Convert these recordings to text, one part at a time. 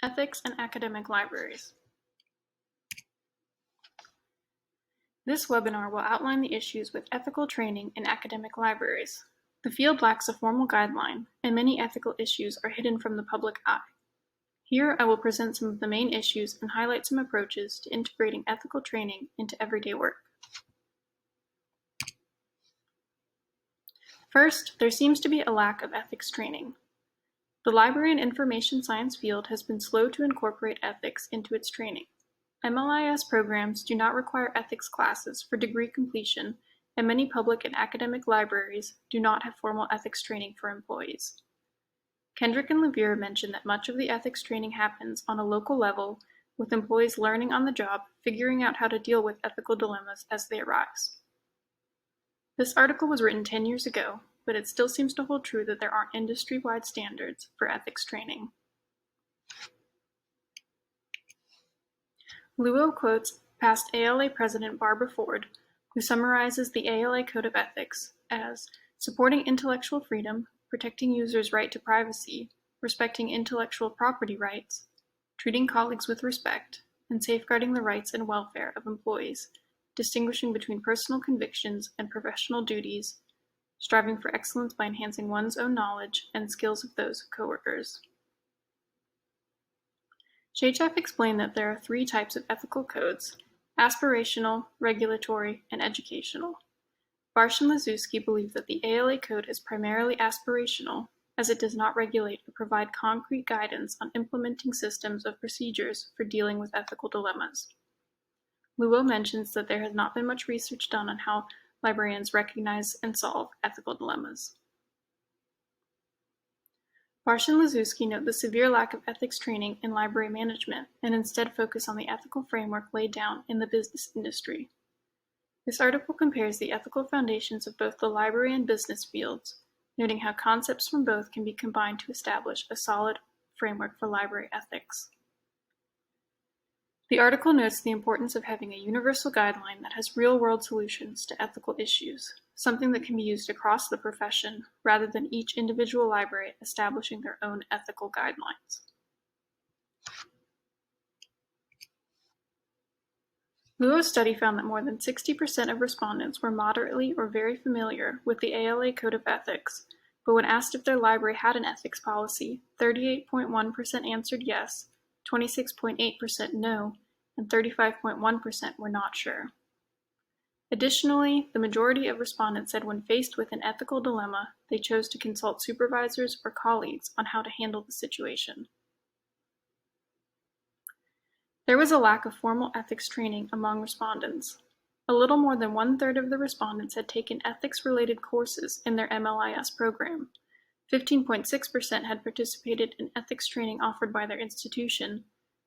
Ethics in Academic Libraries. This webinar will outline the issues with ethical training in academic libraries. The field lacks a formal guideline, and many ethical issues are hidden from the public eye. Here, I will present some of the main issues and highlight some approaches to integrating ethical training into everyday work. First, there seems to be a lack of ethics training. The library and information science field has been slow to incorporate ethics into its training. MLIS programs do not require ethics classes for degree completion, and many public and academic libraries do not have formal ethics training for employees. Kendrick and Levere mentioned that much of the ethics training happens on a local level, with employees learning on the job, figuring out how to deal with ethical dilemmas as they arise. This article was written 10 years ago, but it still seems to hold true that there aren't industry-wide standards for ethics training. Luo quotes past ALA President Barbara Ford, who summarizes the ALA Code of Ethics as supporting intellectual freedom, protecting users' right to privacy, respecting intellectual property rights, treating colleagues with respect, and safeguarding the rights and welfare of employees, distinguishing between personal convictions and professional duties, striving for excellence by enhancing one's own knowledge and skills of those of coworkers. Shachef explained that there are three types of ethical codes: aspirational, regulatory, and educational. Barsh and Lazewski believe that the ALA Code is primarily aspirational, as it does not regulate or provide concrete guidance on implementing systems of procedures for dealing with ethical dilemmas. Luo mentions that there has not been much research done on how librarians recognize and solve ethical dilemmas. Barsh and Lazewski note the severe lack of ethics training in library management and instead focus on the ethical framework laid down in the business industry. This article compares the ethical foundations of both the library and business fields, noting how concepts from both can be combined to establish a solid framework for library ethics. The article notes the importance of having a universal guideline that has real-world solutions to ethical issues, something that can be used across the profession rather than each individual library establishing their own ethical guidelines. Luo's study found that more than 60% of respondents were moderately or very familiar with the ALA Code of Ethics, but when asked if their library had an ethics policy, 38.1% answered yes, 26.8% no, and 35.1% were not sure. Additionally, the majority of respondents said when faced with an ethical dilemma, they chose to consult supervisors or colleagues on how to handle the situation. There was a lack of formal ethics training among respondents. A little more than one-third of the respondents had taken ethics-related courses in their MLIS program. 15.6% had participated in ethics training offered by their institution,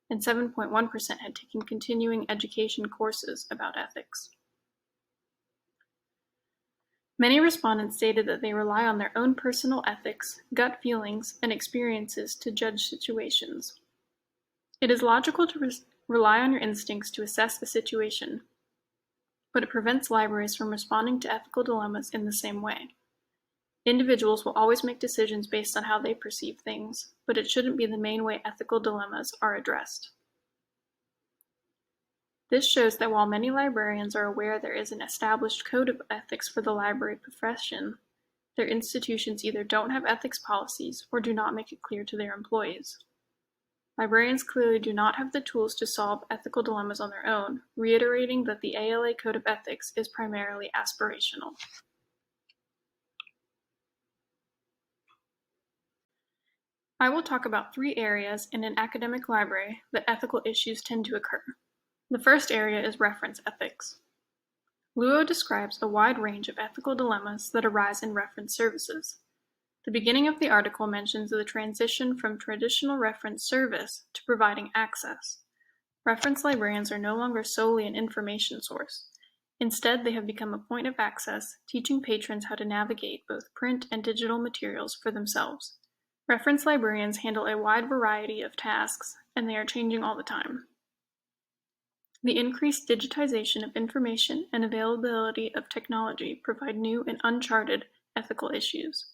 and 7.1% had taken continuing education courses about ethics. Many respondents stated that they rely on their own personal ethics, gut feelings, and experiences to judge situations. It is logical to rely on your instincts to assess a situation, but it prevents libraries from responding to ethical dilemmas in the same way. Individuals will always make decisions based on how they perceive things, but it shouldn't be the main way ethical dilemmas are addressed. This shows that while many librarians are aware there is an established code of ethics for the library profession, their institutions either don't have ethics policies or do not make it clear to their employees. Librarians clearly do not have the tools to solve ethical dilemmas on their own, reiterating that the ALA Code of Ethics is primarily aspirational. I will talk about three areas in an academic library that ethical issues tend to occur. The first area is reference ethics. Luo describes a wide range of ethical dilemmas that arise in reference services. The beginning of the article mentions the transition from traditional reference service to providing access. Reference librarians are no longer solely an information source. Instead, they have become a point of access, teaching patrons how to navigate both print and digital materials for themselves. Reference librarians handle a wide variety of tasks, and they are changing all the time. The increased digitization of information and availability of technology provide new and uncharted ethical issues.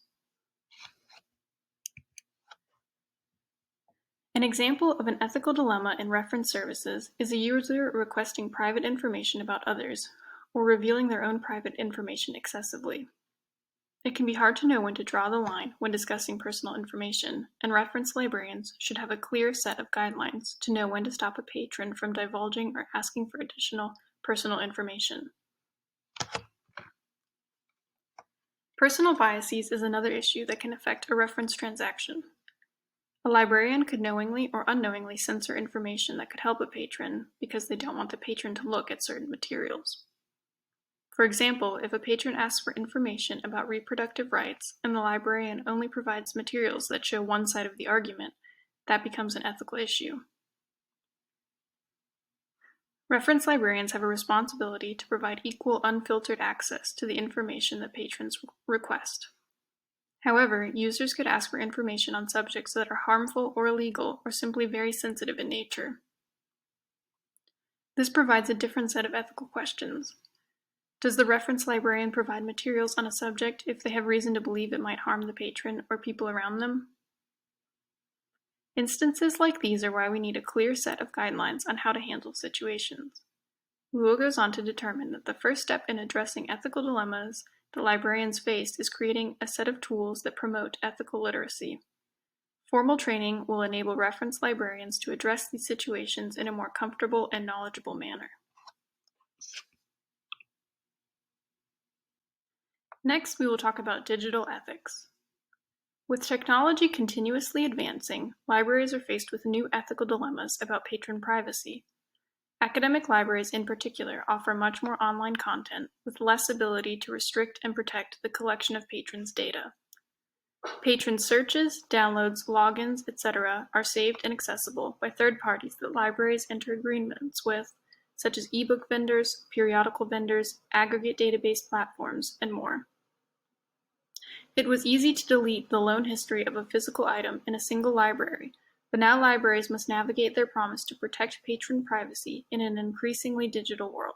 An example of an ethical dilemma in reference services is a user requesting private information about others, or revealing their own private information excessively. It can be hard to know when to draw the line when discussing personal information, and reference librarians should have a clear set of guidelines to know when to stop a patron from divulging or asking for additional personal information. Personal biases is another issue that can affect a reference transaction. A librarian could knowingly or unknowingly censor information that could help a patron because they don't want the patron to look at certain materials. For example, if a patron asks for information about reproductive rights and the librarian only provides materials that show one side of the argument, that becomes an ethical issue. Reference librarians have a responsibility to provide equal, unfiltered access to the information that patrons request. However, users could ask for information on subjects that are harmful or illegal or simply very sensitive in nature. This provides a different set of ethical questions. Does the reference librarian provide materials on a subject if they have reason to believe it might harm the patron or people around them? Instances like these are why we need a clear set of guidelines on how to handle situations. Luo goes on to determine that the first step in addressing ethical dilemmas that librarians face is creating a set of tools that promote ethical literacy. Formal training will enable reference librarians to address these situations in a more comfortable and knowledgeable manner. Next, we will talk about digital ethics. With technology continuously advancing, libraries are faced with new ethical dilemmas about patron privacy. Academic libraries in particular offer much more online content with less ability to restrict and protect the collection of patrons' data. Patron searches, downloads, logins, etc. are saved and accessible by third parties that libraries enter agreements with, such as ebook vendors, periodical vendors, aggregate database platforms, and more. It was easy to delete the loan history of a physical item in a single library, but now libraries must navigate their promise to protect patron privacy in an increasingly digital world.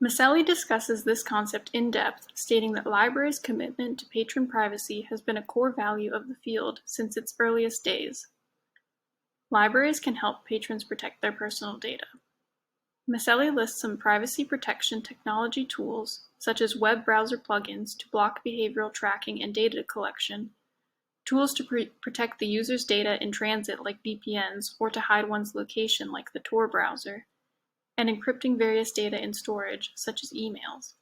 Maselli discusses this concept in depth, stating that libraries' commitment to patron privacy has been a core value of the field since its earliest days. Libraries can help patrons protect their personal data. Maselli lists some privacy protection technology tools, such as web browser plugins to block behavioral tracking and data collection, tools to protect the user's data in transit like VPNs or to hide one's location like the Tor browser, and encrypting various data in storage, such as emails.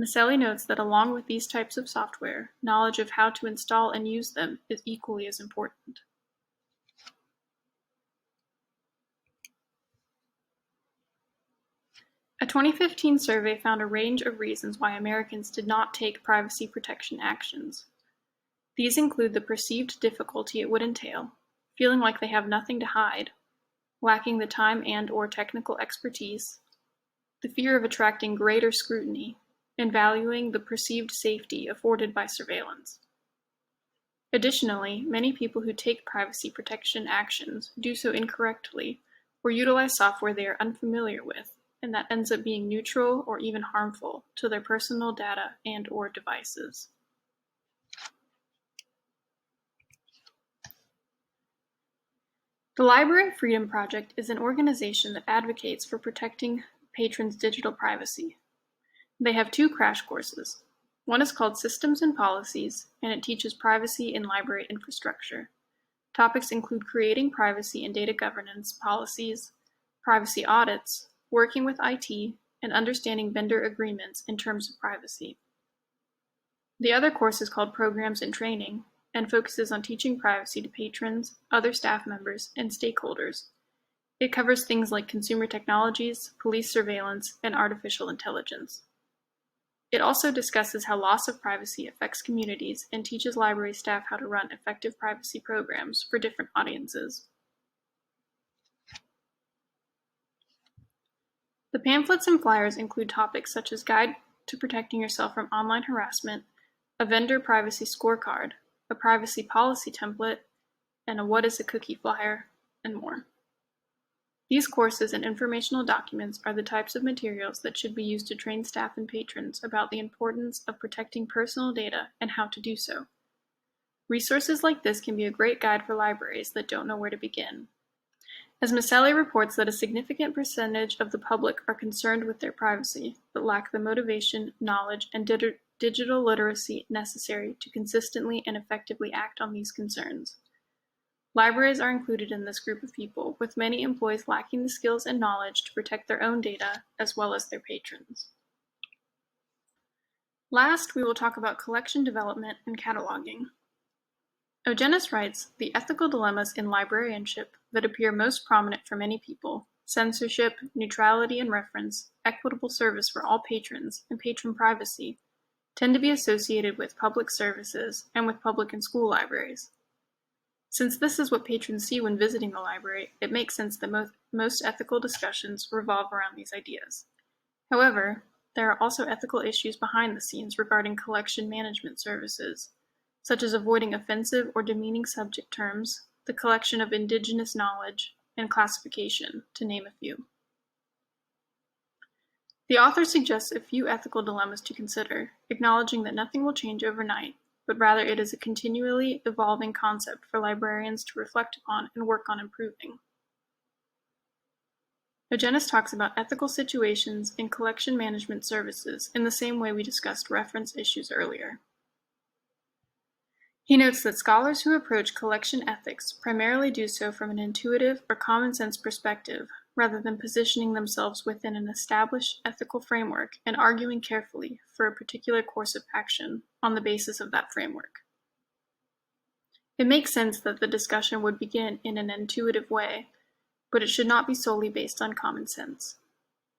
Maselli notes that along with these types of software, knowledge of how to install and use them is equally as important. A 2015 survey found a range of reasons why Americans did not take privacy protection actions. These include the perceived difficulty it would entail, feeling like they have nothing to hide, lacking the time and/or technical expertise, the fear of attracting greater scrutiny, and valuing the perceived safety afforded by surveillance. Additionally, many people who take privacy protection actions do so incorrectly or utilize software they are unfamiliar with, and that ends up being neutral or even harmful to their personal data and/or devices. The Library Freedom Project is an organization that advocates for protecting patrons' digital privacy. They have 2 crash courses. One is called Systems and Policies, and it teaches privacy in library infrastructure. Topics include creating privacy and data governance policies, privacy audits, working with IT, and understanding vendor agreements in terms of privacy. The other course is called Programs and Training, and focuses on teaching privacy to patrons, other staff members, and stakeholders. It covers things like consumer technologies, police surveillance, and artificial intelligence. It also discusses how loss of privacy affects communities and teaches library staff how to run effective privacy programs for different audiences. The pamphlets and flyers include topics such as Guide to Protecting Yourself from Online Harassment, a vendor privacy scorecard, a privacy policy template, and a What is a Cookie flyer, and more. These courses and informational documents are the types of materials that should be used to train staff and patrons about the importance of protecting personal data and how to do so. Resources like this can be a great guide for libraries that don't know where to begin. As Maselli reports that a significant percentage of the public are concerned with their privacy, but lack the motivation, knowledge, and digital literacy necessary to consistently and effectively act on these concerns. Libraries are included in this group of people, with many employees lacking the skills and knowledge to protect their own data, as well as their patrons. Last, we will talk about collection development and cataloging. Ogenis writes, the ethical dilemmas in librarianship that appear most prominent for many people, censorship, neutrality and reference, equitable service for all patrons, and patron privacy, tend to be associated with public services and with public and school libraries. Since this is what patrons see when visiting the library, it makes sense that most ethical discussions revolve around these ideas. However, there are also ethical issues behind the scenes regarding collection management services, such as avoiding offensive or demeaning subject terms, the collection of indigenous knowledge, and classification, to name a few. The author suggests a few ethical dilemmas to consider, acknowledging that nothing will change overnight, but rather it is a continually evolving concept for librarians to reflect upon and work on improving. Ogenis talks about ethical situations in collection management services in the same way we discussed reference issues earlier. He notes that scholars who approach collection ethics primarily do so from an intuitive or common sense perspective, rather than positioning themselves within an established ethical framework and arguing carefully for a particular course of action on the basis of that framework. It makes sense that the discussion would begin in an intuitive way, but it should not be solely based on common sense.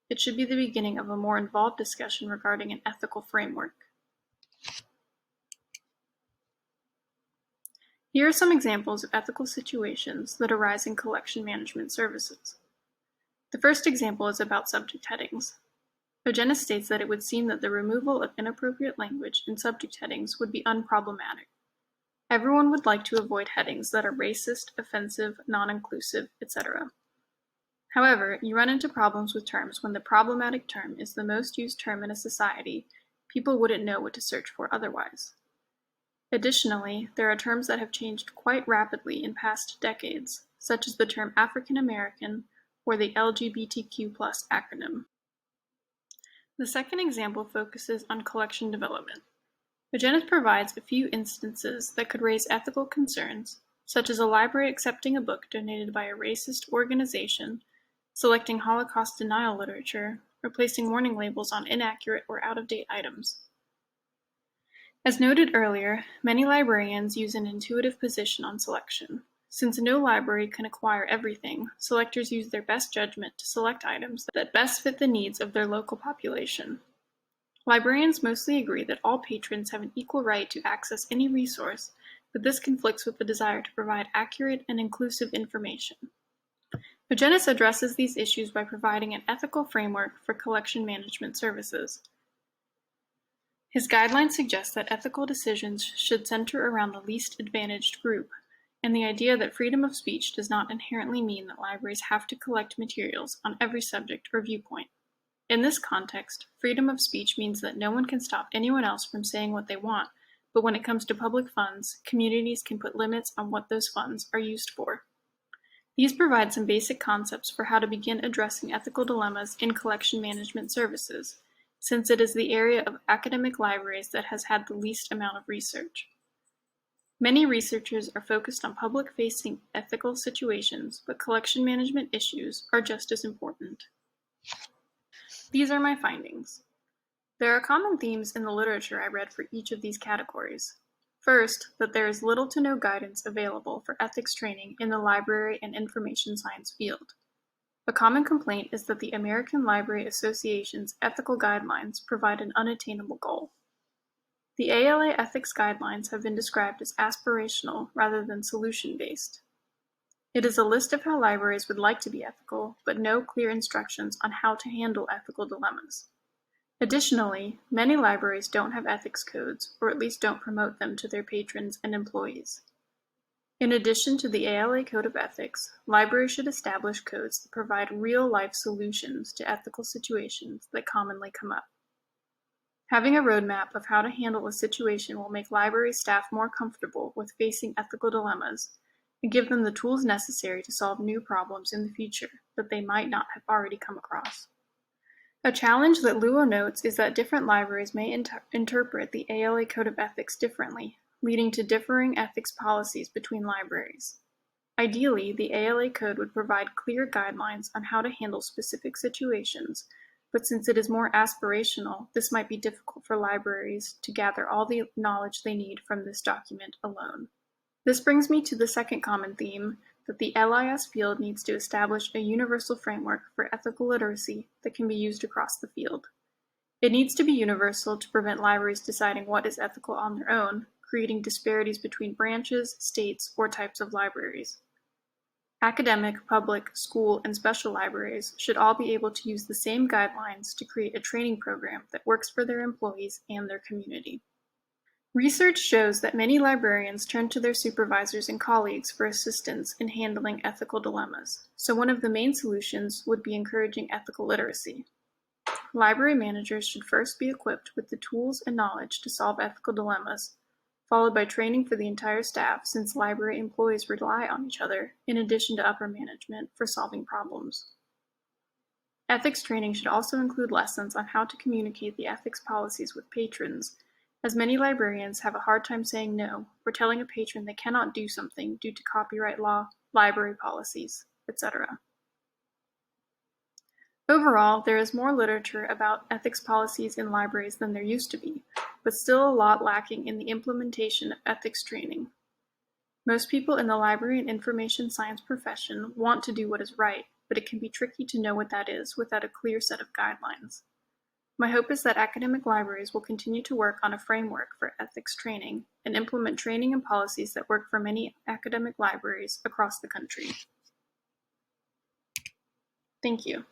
It should be the beginning of a more involved discussion regarding an ethical framework. Here are some examples of ethical situations that arise in collection management services. The first example is about subject headings. Ogenis states that it would seem that the removal of inappropriate language in subject headings would be unproblematic. Everyone would like to avoid headings that are racist, offensive, non-inclusive, etc. However, you run into problems with terms when the problematic term is the most used term in a society. People wouldn't know what to search for otherwise. Additionally, there are terms that have changed quite rapidly in past decades, such as the term African American or the LGBTQ+ acronym. The second example focuses on collection development. Ogenis provides a few instances that could raise ethical concerns, such as a library accepting a book donated by a racist organization, selecting Holocaust denial literature, or placing warning labels on inaccurate or out-of-date items. As noted earlier, many librarians use an intuitive position on selection. Since no library can acquire everything, selectors use their best judgment to select items that best fit the needs of their local population. Librarians mostly agree that all patrons have an equal right to access any resource, but this conflicts with the desire to provide accurate and inclusive information. Ogenis addresses these issues by providing an ethical framework for collection management services. His guidelines suggest that ethical decisions should center around the least advantaged group, and the idea that freedom of speech does not inherently mean that libraries have to collect materials on every subject or viewpoint. In this context, freedom of speech means that no one can stop anyone else from saying what they want, but when it comes to public funds, communities can put limits on what those funds are used for. These provide some basic concepts for how to begin addressing ethical dilemmas in collection management services, since it is the area of academic libraries that has had the least amount of research. Many researchers are focused on public-facing ethical situations, but collection management issues are just as important. These are my findings. There are common themes in the literature I read for each of these categories. First, that there is little to no guidance available for ethics training in the library and information science field. A common complaint is that the American Library Association's ethical guidelines provide an unattainable goal. The ALA ethics guidelines have been described as aspirational rather than solution-based. It is a list of how libraries would like to be ethical, but no clear instructions on how to handle ethical dilemmas. Additionally, many libraries don't have ethics codes, or at least don't promote them to their patrons and employees. In addition to the ALA Code of Ethics, libraries should establish codes that provide real-life solutions to ethical situations that commonly come up. Having a roadmap of how to handle a situation will make library staff more comfortable with facing ethical dilemmas and give them the tools necessary to solve new problems in the future that they might not have already come across. A challenge that Luo notes is that different libraries may interpret the ALA Code of Ethics differently, leading to differing ethics policies between libraries. Ideally, the ALA Code would provide clear guidelines on how to handle specific situations, but since it is more aspirational, this might be difficult for libraries to gather all the knowledge they need from this document alone. This brings me to the second common theme, that the LIS field needs to establish a universal framework for ethical literacy that can be used across the field. It needs to be universal to prevent libraries deciding what is ethical on their own, creating disparities between branches, states, or types of libraries. Academic, public, school, and special libraries should all be able to use the same guidelines to create a training program that works for their employees and their community. Research shows that many librarians turn to their supervisors and colleagues for assistance in handling ethical dilemmas, so one of the main solutions would be encouraging ethical literacy. Library managers should first be equipped with the tools and knowledge to solve ethical dilemmas, followed by training for the entire staff since library employees rely on each other, in addition to upper management, for solving problems. Ethics training should also include lessons on how to communicate the ethics policies with patrons, as many librarians have a hard time saying no or telling a patron they cannot do something due to copyright law, library policies, etc. Overall, there is more literature about ethics policies in libraries than there used to be, but still a lot lacking in the implementation of ethics training. Most people in the library and information science profession want to do what is right, but it can be tricky to know what that is without a clear set of guidelines. My hope is that academic libraries will continue to work on a framework for ethics training and implement training and policies that work for many academic libraries across the country. Thank you.